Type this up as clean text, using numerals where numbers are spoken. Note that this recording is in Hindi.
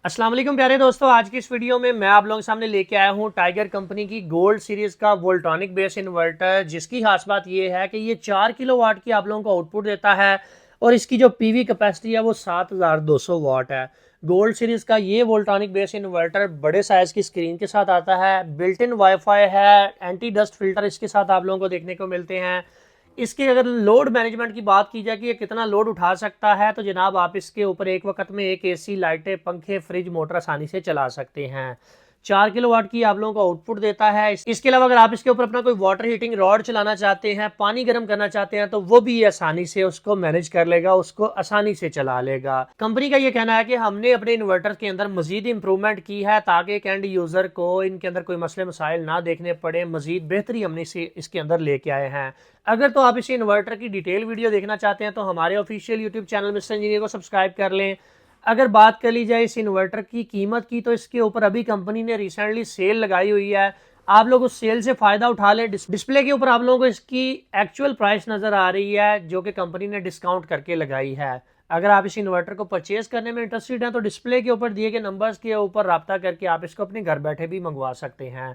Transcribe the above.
अस्सलाम वालेकुम प्यारे दोस्तों, आज की इस वीडियो में मैं आप लोगों के सामने लेके आया हूँ टाइगर कंपनी की गोल्ड सीरीज का वोल्ट्रॉनिक बेस इन्वर्टर, जिसकी खास बात ये है कि ये 4 किलोवाट की आप लोगों को आउटपुट देता है और इसकी जो पीवी कैपेसिटी है वो 7200 वाट है। गोल्ड सीरीज का ये वोल्ट्रॉनिक बेस इन्वर्टर बड़े साइज की स्क्रीन के साथ आता है, बिल्ट इन वाईफाई है, एंटी डस्ट फिल्टर इसके साथ आप लोगों को देखने को मिलते हैं। इसकी अगर लोड मैनेजमेंट की बात की जाए कि ये कितना लोड उठा सकता है, तो जनाब आप इसके ऊपर एक वक्त में एक एसी, लाइटें, पंखे, फ्रिज, मोटर आसानी से चला सकते हैं। 4 किलोवाट की आप लोगों को आउटपुट देता है। इसके अलावा अगर आप इसके ऊपर अपना कोई वाटर हीटिंग रॉड चलाना चाहते हैं, पानी गर्म करना चाहते हैं, तो वो भी ये आसानी से उसको मैनेज कर लेगा, उसको आसानी से चला लेगा। कंपनी का ये कहना है कि हमने अपने इन्वर्टर के अंदर मजीद इंप्रूवमेंट की है ताकि एक एंड यूजर को इनके अंदर कोई मसले मसाइल ना देखने पड़े, मजीद बेहतरी हमने इसके अंदर लेके आए हैं। अगर तो आप इसी इन्वर्टर की डिटेल वीडियो देखना चाहते हैं तो हमारे official YouTube channel mister engineer को सब्सक्राइब कर लें। अगर बात कर ली जाए इस इन्वर्टर की कीमत की, तो इसके ऊपर अभी कंपनी ने रिसेंटली सेल लगाई हुई है। आप लोग उस सेल से फायदा उठा लें। डिस्प्ले के ऊपर आप लोगों को इसकी एक्चुअल प्राइस नजर आ रही है, जो कि कंपनी ने डिस्काउंट करके लगाई है। अगर आप इस इन्वर्टर को परचेज करने में इंटरेस्टेड हैं तो डिस्प्ले के ऊपर दिए गए नंबर्स के ऊपर रब्ता करके आप इसको अपने घर बैठे भी मंगवा सकते हैं।